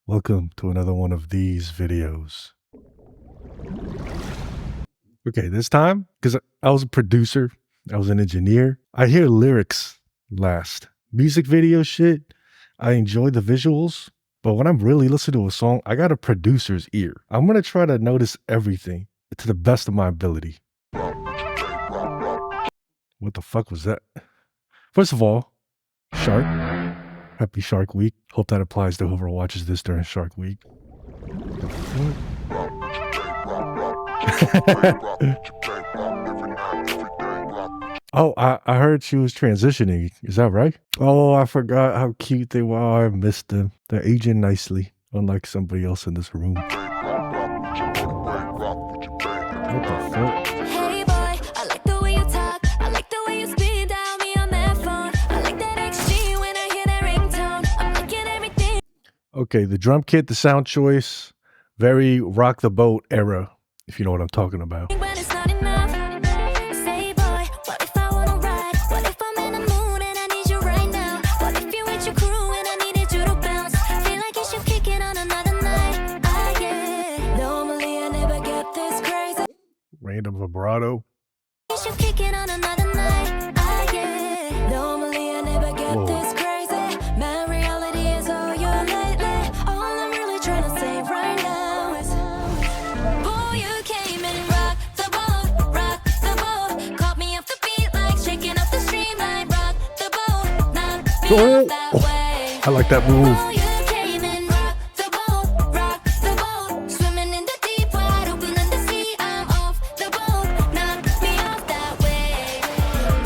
Welcome to another one of these videos. Okay, this time, because I was a producer, I was an engineer, I hear lyrics last. Music video shit, I enjoy the visuals, but when I'm really listening to a song, I got a producer's ear. I'm gonna try to notice everything to the best of my ability. What the fuck was that? First of all, Shark. Happy Shark Week. Hope that applies to whoever watches this during Shark Week. The fuck? Oh, I heard she was transitioning. Is that right? Oh, I forgot how cute they were. Oh, I missed them. They're aging nicely, unlike somebody else in this room. What the fuck? Hey boy, I like the way you talk. I like the way you speed dial me on that phone. I like that XG when I hear that ringtone. I'm liking everything. Okay, the drum kit, the sound choice, very rock the boat era, if you know what I'm talking about. But it's not enough. Say boy, what if I wanna ride? What if I'm in the mood and I need you right now? What if you with your crew and I needed you to bounce? Feel like you should kick it on another night. Ah yeah. Normally I never get this crazy. Random vibrato. You should kick it on another night. Ah yeah. Normally I never get Whoa. this crazy. My reality is all you're lately. All I'm really trying to say right now is, boy, you came and rocked the boat, caught me off the beat like shaking up the streamline, rock the boat, knocked me Oh. off that way. I like that move. Oh, you came and rocked the boat, swimming in the deep, wide open in the sea. I'm off the boat, knocked me off that way.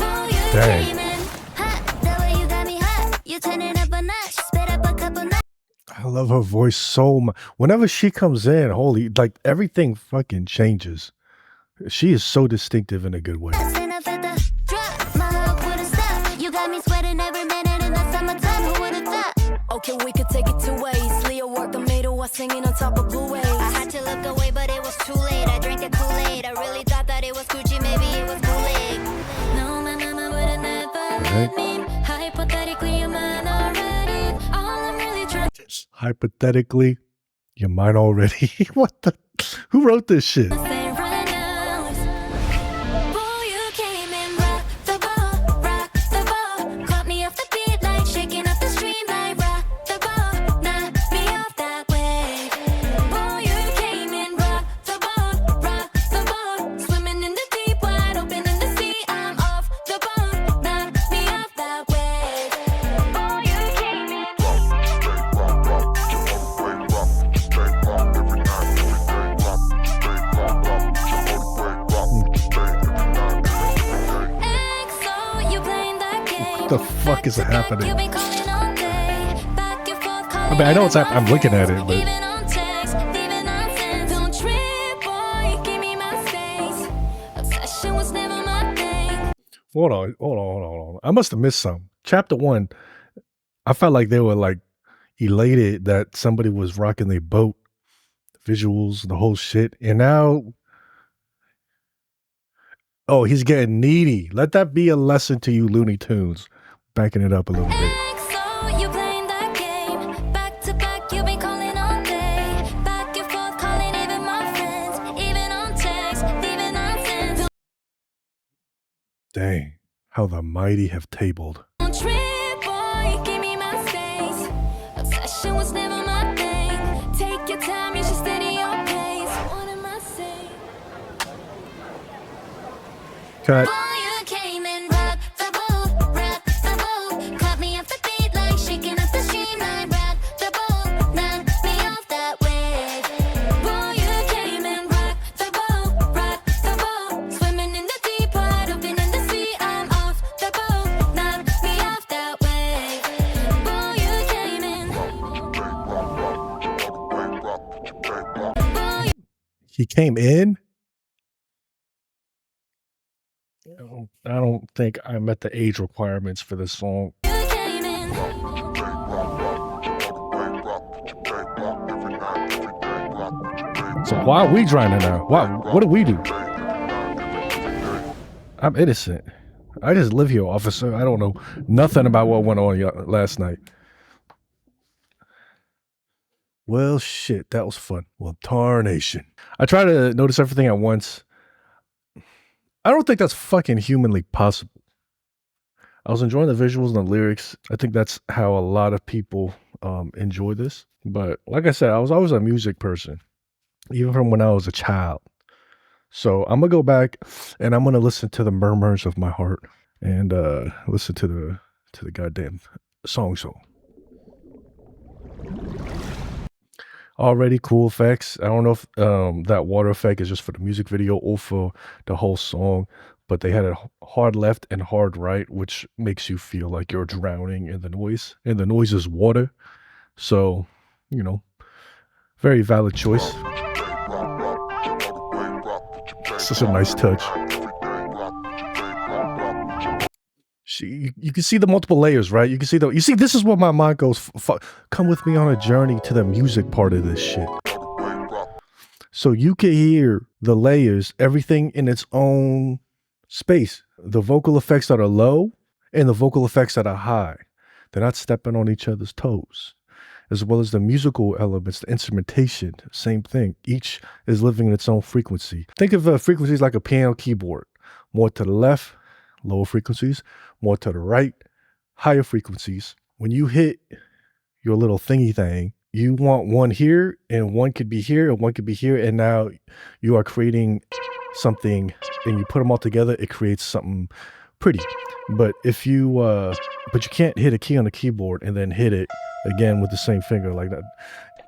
Oh, you Dang. came in hot, the way you got me hot. You turn it up a notch, spit up a couple notches. I love her voice so much. Whenever she comes in, holy, like everything fucking changes. She is so distinctive in a good way. Enough at the drop, my love wouldn't stop. You got me sweating every minute in the summertime. Who would've thought? Okay, we could take it two ways. Leo worked the maid was singing on top of blue waves. I had to look away, but it was too late. I drank the Kool-Aid. I really thought that it was Gucci, maybe it was Kool-Aid. No, my mama would've never let me. Hypothetically, you're mine already. All I'm really trying Hypothetically, your mind already. What the? Who wrote this shit? to say right now is, boy, you came and rocked the boat, caught me off the beat like shaking up the stream like rock the boat, knocked me off that way. Boy, you came and rocked the boat, swimming in the deep, wide open in the sea. I'm off the boat, knocked me off that way. Boy, you came and XO, you playing that game. What the fuck is happening? You've been calling all day, back and forth, I mean, I know it's I'm looking at it, but even on text, leaving nonsense. Don't trip, boy, give me my space. Obsession was never my thing. hold on. I must have missed some. Chapter 1, I felt like they were like elated that somebody was rocking their boat, visuals, the whole shit. And now, oh, he's getting needy. Let that be a lesson to you, Looney Tunes. Backing it up a little bit. XO, you playing that game, back to back, you've been calling all day, back and forth, calling even my friends, even on text, leaving nonsense. Dang, how the mighty have tabled. Don't trip, boy, give me my space. Obsession was never my thing. Take your time, you should steady your pace. What am I saying? Cut. Boy, you came and rocked the boat, caught me off the beat like shaking up the streamline, rocked the boat, knocked me off that way. Boy, you came and rocked the boat, swimming in the deep, wide open in the sea. I'm off the boat, knocked me off that way. Boy, you came in. Boy, He came in? I don't think I met the age requirements for this song. you came in. So why are we drowning now? Why? What do we do? I'm innocent. I just live here, officer. I don't know nothing about what went on last night. Well, shit, that was fun. Well, tarnation. I try to notice everything at once. I don't think that's fucking humanly possible. I was enjoying the visuals and the lyrics. I think that's how a lot of people enjoy this. But like I said, I was always a music person, even from when I was a child. So I'm gonna go back and I'm gonna listen to the murmurs of my heart and listen to the goddamn song. Already cool effects. I don't know if that water effect is just for the music video or for the whole song, but they had a hard left and hard right, which makes you feel like you're drowning in the noise, and the noise is water. So, you know, very valid choice. Such a nice touch. You can see the multiple layers, right? You see, this is what my mind goes, come with me on a journey to the music part of this shit. So you can hear the layers, everything in its own space. The vocal effects that are low and the vocal effects that are high. They're not stepping on each other's toes. As well as the musical elements, the instrumentation, same thing. Each is living in its own frequency. Think of frequencies like a piano keyboard. More to the left, lower frequencies. More to the right, higher frequencies. When you hit your little thingy thing, you want one here, and one could be here, and one could be here, and now you are creating something, and you put them all together, it creates something pretty. But if you, but you can't hit a key on the keyboard and then hit it again with the same finger like that.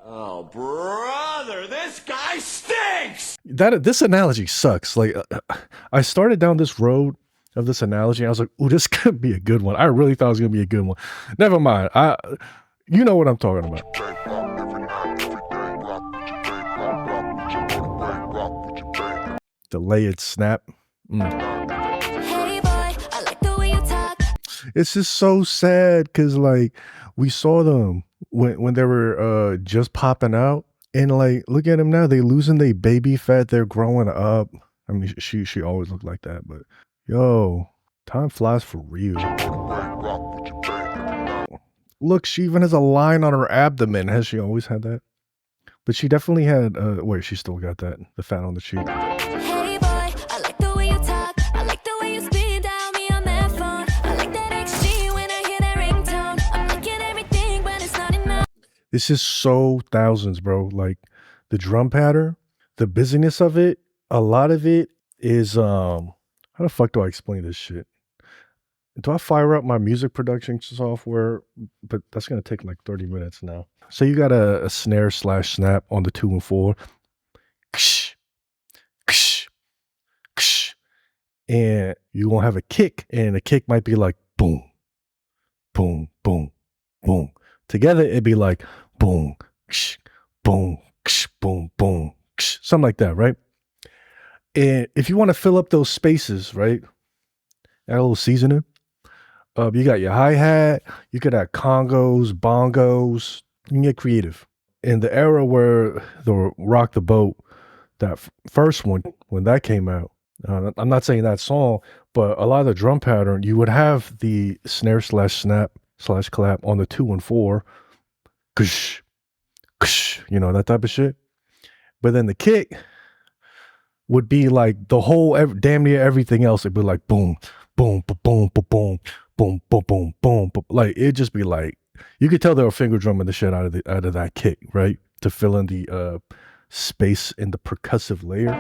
Oh, brother, this guy stinks! This analogy sucks. Like, I started down this road of this analogy, and I was like, "Ooh, this could be a good one." I really thought it was gonna be a good one. Never mind. You know what I'm talking about. The layered snap. Hey boy, I like the way you talk. It's just so sad because like we saw them when they were just popping out, and like look at them now. They losing their baby fat. They're growing up. I mean, she always looked like that, but yo, time flies for real. Look, she even has a line on her abdomen. Has she always had that? But she definitely had. Wait, she still got that. The fat on the cheek. Hey boy, I like the way you talk. I like the way you speed dial me on that phone. I like that XG when I hear that ringtone. I'm liking everything, but it's not enough. This is so thousands, bro. Like the drum pattern, the busyness of it. A lot of it is how the fuck do I explain this shit? Do I fire up my music production software? But that's gonna take like 30 minutes now. So you got a snare / snap on the 2 and 4. Ksh, ksh, ksh. And you gonna have a kick, and the kick might be like boom, boom, boom, boom. Together it'd be like boom, ksh, boom, ksh, boom, boom, ksh, something like that, right? And if you want to fill up those spaces, right, add a little seasoning. You got your hi-hat, you could have congos, bongos, you can get creative. In the era where the Rock the Boat, that first one, when that came out, I'm not saying that song, but a lot of the drum pattern, you would have the snare / snap / clap on the 2 and 4, ksh, ksh, you know, that type of shit. But then the kick would be like the whole, damn near everything else, it'd be like boom, boom, boom, boom, boom, boom, boom, boom, boom, boom. Like it'd just be like, you could tell they were finger drumming the shit out of that kick, right? To fill in the space in the percussive layer.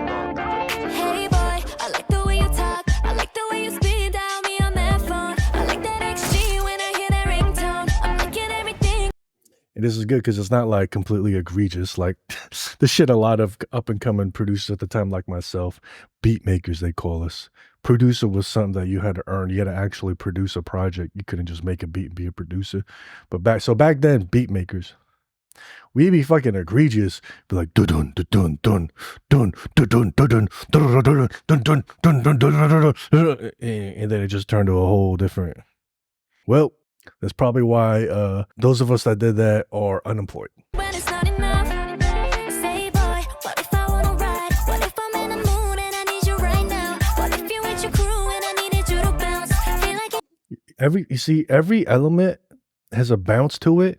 Hey boy, I like the way you talk. I like the way you speed dial me on that phone. I like that XG when I hear that ringtone. I'm liking everything. And this is good because it's not like completely egregious. Like the shit a lot of up and coming producers at the time, like myself, beat makers, they call us. Producer was something that you had to earn. You had to actually produce a project. You couldn't just make a beat and be a producer. But back then, beat makers, we'd be fucking egregious. Be like dun dun dun dun dun dun dun dun dun dun dun dun dun, and then it just turned to a whole different. Well, that's probably why those of us that did that are unemployed. When it's not enough. Say boy, what if I wanna ride? What if I'm in the mood and I need you right now? What if you with your crew and I needed you to bounce? Feel like Every element has a bounce to it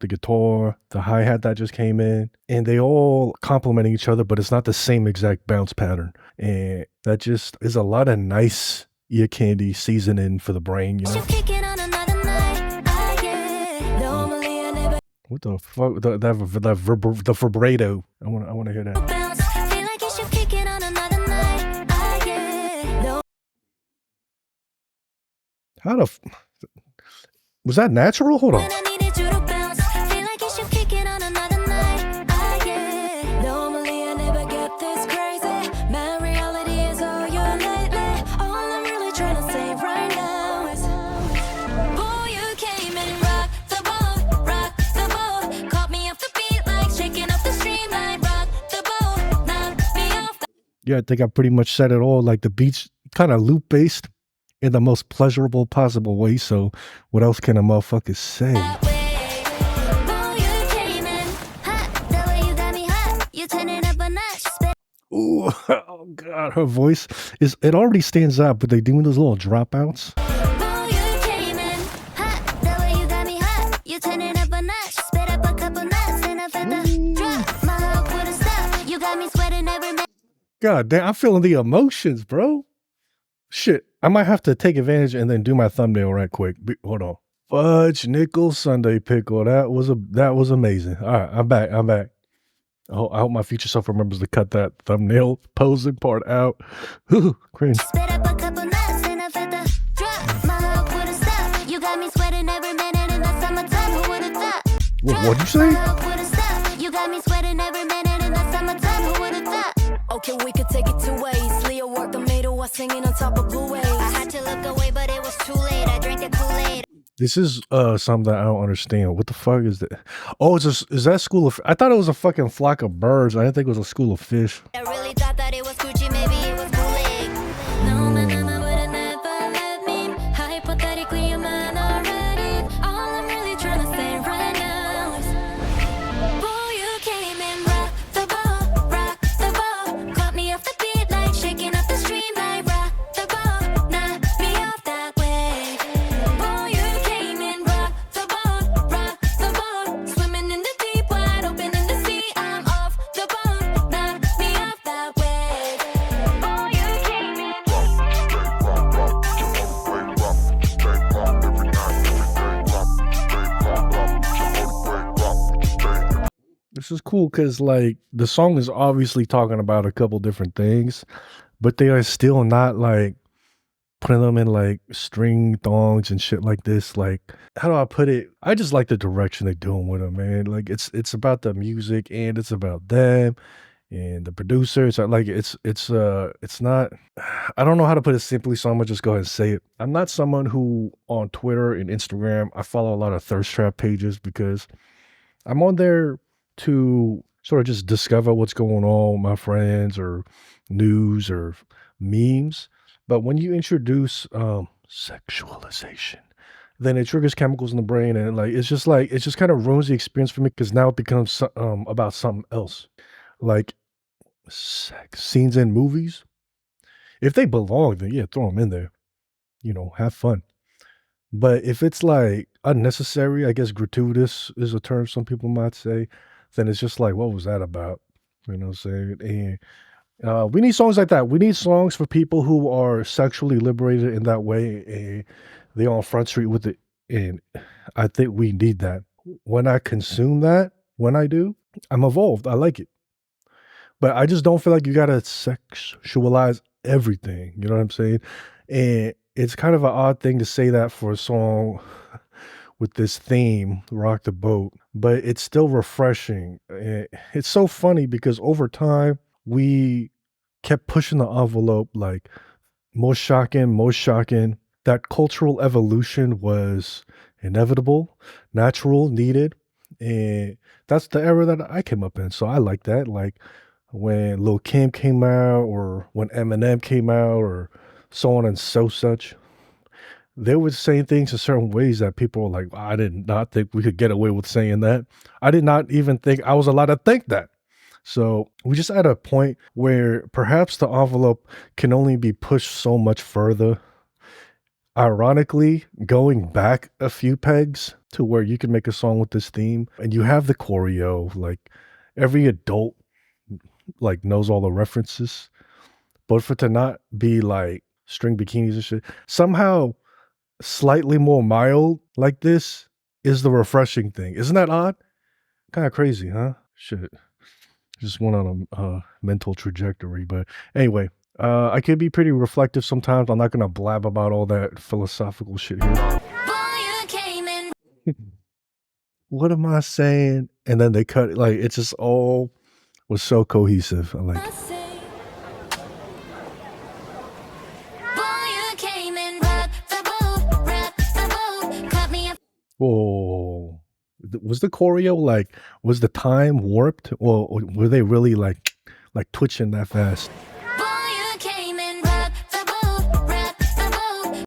the guitar, the hi-hat that just came in, and they all complementing each other, but it's not the same exact bounce pattern. And that just is a lot of nice ear candy seasoning for the brain, you know? You kicking on another night. Ah, yeah. Normally I never What the fuck? The vibrato. I wanna hear that. bounce. Feel like it's you kicking on another night. Ah, yeah. No, How the was that natural? Hold on. when I needed you to bounce. Feel like it's you kicking on another night. Ah, yeah. Normally I never get this crazy. My reality is all you lately. All I'm really trying to say right now is, boy, you came and rocked the boat, rocked the boat. Caught me off the beat like shaking up the streamline. Rocked the boat, knocked me off the Yeah, I think I pretty much said it all. Like the beats kind of loop based in the most pleasurable possible way. So what else can a motherfucker say? way. Boy, you came in hot. The way you got me hot. You turn it up a notch. Spit Ooh, oh god, her voice is it already stands out, but they doing those little dropouts. Boy, you came in hot. The way you got me hot. You turn it up a notch. Spit up a couple nuts and I've had the drop. My heart wouldn't stop. You got me sweating every minute. God damn, I'm feeling the emotions, bro. Shit, I might have to take advantage and then do my thumbnail right quick. Hold on. Fudge nickel Sunday pickle. That was amazing. All right, I'm back. I hope my future self remembers to cut that thumbnail posing part out. Whew, cringe. Spit up a couple nuts and I've had the drop. My heart wouldn't stop. You got me sweating every minute in the summertime. Who would've thought? What'd you say? My heart wouldn't stop. You got me sweating every minute in the summertime. Who would've thought? Okay, we could take it two ways. Leo worked the middle while singing on top of blue waves. I had to look away, but it was too late. I drank the Kool-Aid. This is something that I don't understand. What the fuck is that? Oh, is that school of? I thought it was a fucking flock of birds. I didn't think it was a school of fish. I really thought that it was Gucci, maybe it was Kool-Aid. No, my mama would've never let me. Hypothetically, you're mine already. All I'm really trying to say right now is, boy, you came and rocked the boat, rocked the boat. Caught me off the beat like shaking up the stream like rock the boat, knocked me off that way. Boy, you came and rocked the boat, swimming in the deep, wide open in the sea. I'm off the boat, knocked me off that way. Boy, you came and This is cool because like the song is obviously talking about a couple different things, but they are still not like putting them in like string thongs and shit like this. Like, how do I put it? I just like the direction they're doing with them, man. Like it's about the music and it's about them and the producers. Like it's not. I don't know how to put it simply, so I'm gonna just go ahead and say it. I'm not someone who on Twitter and Instagram I follow a lot of thirst trap pages because I'm on there to sort of just discover what's going on with my friends or news or memes. But when you introduce sexualization, then it triggers chemicals in the brain, and like it just kind of ruins the experience for me because now it becomes about something else, like sex scenes in movies. If they belong, then yeah, throw them in there. You know, have fun. But if it's like unnecessary, I guess gratuitous is a term some people might say, then it's just like, what was that about? You know what I'm saying? And we need songs like that. We need songs for people who are sexually liberated in that way and they're on Front Street with it. And I think we need that. When I consume that, when I do, I'm evolved. I like it. But I just don't feel like you gotta sexualize everything. You know what I'm saying? And it's kind of an odd thing to say that for a song with this theme, Rock the Boat, but it's still refreshing. It's so funny because over time, we kept pushing the envelope like most shocking. That cultural evolution was inevitable, natural, needed. And that's the era that I came up in. So I like that. Like when Lil Kim came out or when Eminem came out or so on and so such. They were saying things in certain ways that people were like, I did not think we could get away with saying that. I did not even think I was allowed to think that. So we just at a point where perhaps the envelope can only be pushed so much further. Ironically, going back a few pegs to where you can make a song with this theme and you have the choreo, like every adult like knows all the references, but for it to not be like string bikinis and shit, somehow slightly more mild like this is the refreshing thing. Isn't that odd? Kind of crazy, huh? Shit. Just went on a mental trajectory. But anyway, I can be pretty reflective sometimes. I'm not gonna blab about all that philosophical shit here. Boy, you came in What am I saying? And then they cut it, like it just all was so cohesive. I like it. say. Boy, you came in rock the boat, caught me up. Whoa. Was the choreo like, was the time warped? Or were they really like twitching that fast? Boy, you came in rock the boat.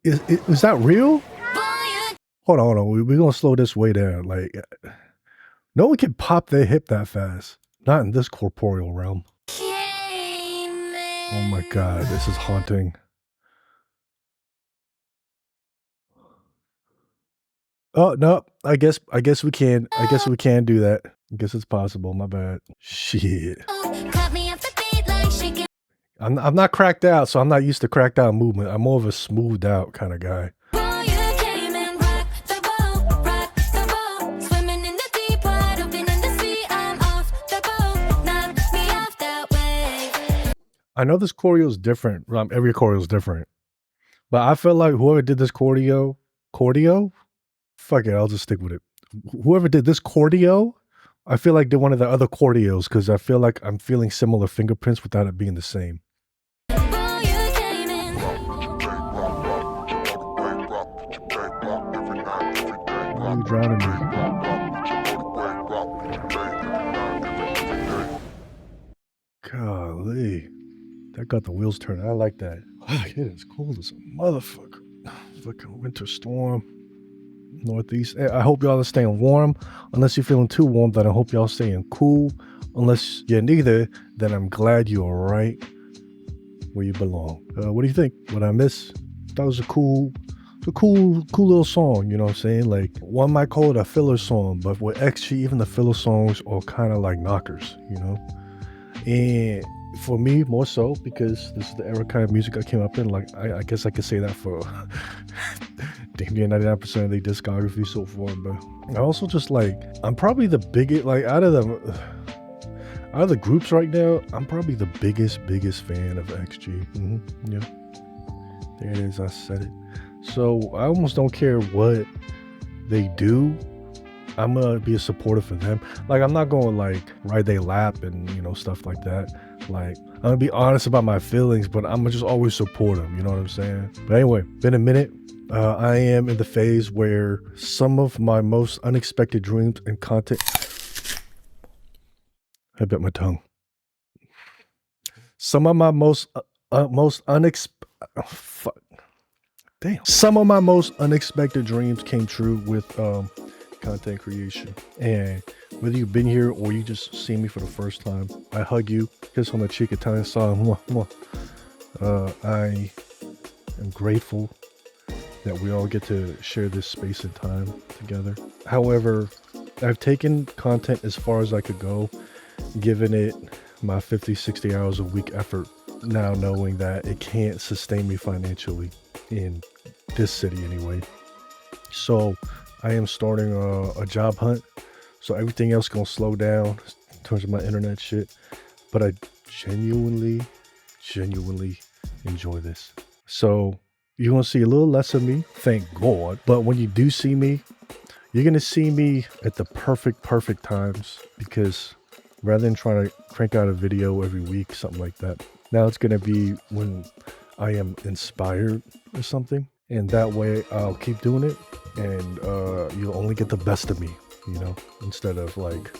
Is that real? Boy, you Hold on. We're gonna slow this way down. Like, no one can pop their hip that fast. Not in this corporeal realm. came in. Oh my god, this is haunting. Oh no, I guess we can. I guess we can do that. I guess it's possible. My bad. Shit. Caught me off the beat like shaking. I'm not cracked out, so I'm not used to cracked out movement. I'm more of a smoothed out kind of guy. Boy, you came in rock the boat. Swimming in the deep, wide open in the sea. I'm off the boat. Knock me off that wave. I know this choreo is different. Every choreo is different, but I feel like whoever did this choreo, fuck it, I'll just stick with it. Whoever did this choreo, I feel like did one of the other choreos because I feel like I'm feeling similar fingerprints without it being the same. Boy, you came in. Why are you drowning me? Golly, that got the wheels turning. I like that. It is cold as a motherfucker. Fucking winter storm. Northeast. I hope y'all are staying warm. Unless you're feeling too warm, then I hope y'all staying cool. Unless you're neither, then I'm glad you're right where you belong. What do you think? What I miss? That was a cool little song. You know what I'm saying? Like, one might call it a filler song, but with XG, even the filler songs are kind of like knockers, you know? And for me, more so, because this is the era kind of music I came up in. Like, I guess I could say that for damn near 99% of the discography so far. But I also just like, I'm probably the biggest, like out of the groups right now, I'm probably the biggest fan of XG. Yeah, there it is. I said it. So I almost don't care what they do. I'm gonna be a supporter for them. Like, I'm not gonna like ride their lap and, you know, stuff like that. Like, I'm gonna be honest about my feelings, but I'm gonna just always support them. You know what I'm saying? But anyway, been a minute. I am in the phase where some of my most unexpected dreams and content. I bit my tongue. Some of my most Some of my most unexpected dreams came true with content creation. And whether you've been here or you just see me for the first time, I hug you, kiss on the cheek, Italian style. Mwah, mwah. I am grateful that we all get to share this space and time together. However, I've taken content as far as I could go, given it my 50, 60 hours a week effort, now knowing that it can't sustain me financially in this city anyway. So I am starting a job hunt. So everything else gonna slow down in terms of my internet shit. But I genuinely enjoy this. So you're gonna see a little less of me, thank God. But when you do see me, you're gonna see me at the perfect times, because rather than trying to crank out a video every week, something like that, now it's gonna be when I am inspired or something. And that way I'll keep doing it, and you'll only get the best of me, you know, instead of like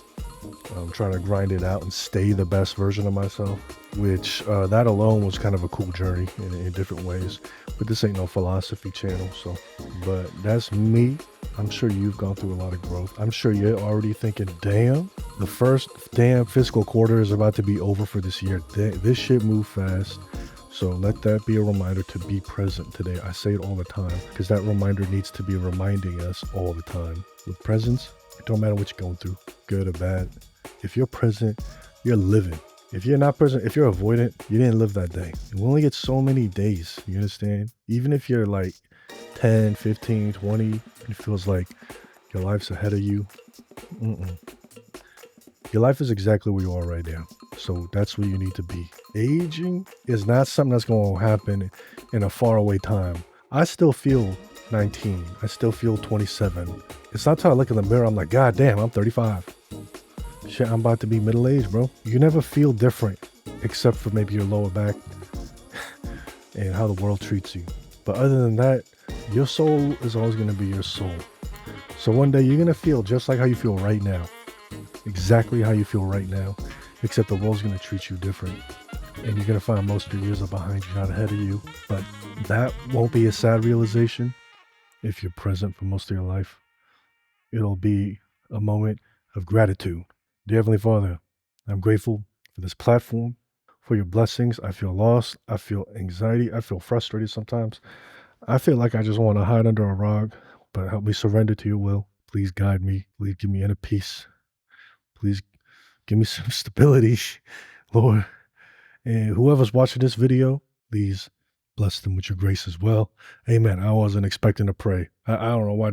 trying to grind it out and stay the best version of myself, which that alone was kind of a cool journey in different ways. But this ain't no philosophy channel, so, but that's me. I'm sure you've gone through a lot of growth. I'm sure you're already thinking, damn, the first damn fiscal quarter is about to be over for this year. This shit moved fast. So let that be a reminder to be present today. I say it all the time because that reminder needs to be reminding us all the time. With presence, it don't matter what you're going through, good or bad. If you're present, you're living. If you're not present, if you're avoidant, you didn't live that day. And we only get so many days, you understand? Even if you're like 10, 15, 20, it feels like your life's ahead of you. Your life is exactly where you are right now. So that's where you need to be. Aging is not something that's going to happen in a faraway time. I still feel 19. I still feel 27. It's not till I look in the mirror, I'm like, God damn, I'm 35. Shit, I'm about to be middle-aged, bro. You never feel different except for maybe your lower back and how the world treats you. But other than that, your soul is always going to be your soul. So one day you're going to feel just like how you feel right now. Exactly how you feel right now, except the world's going to treat you different. And you're going to find most of your years are behind you, not ahead of you. But that won't be a sad realization if you're present for most of your life. It'll be a moment of gratitude. Dear Heavenly Father, I'm grateful for this platform, for your blessings. I feel lost. I feel anxiety. I feel frustrated sometimes. I feel like I just want to hide under a rock, but help me surrender to your will. Please guide me. Please give me inner peace. Please give me some stability, Lord. And whoever's watching this video, please bless them with your grace as well. Amen. I wasn't expecting to pray. I don't know why.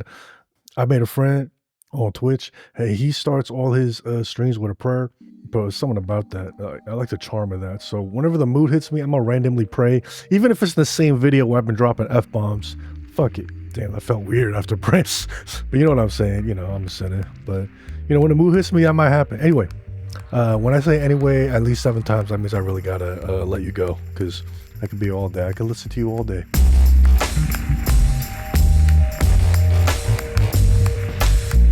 I made a friend on Twitch. Hey, he starts all his streams with a prayer, but there's something about that. I like the charm of that. So whenever the mood hits me, I'm going to randomly pray. Even if it's the same video where I've been dropping F-bombs, fuck it. Damn, that felt weird after Prince. But you know what I'm saying? You know, I'm a sinner. But, you know, when the mood hits me, that might happen. Anyway, when I say anyway at least 7 times, that means I really got to let you go because I could be all day. I could listen to you all day.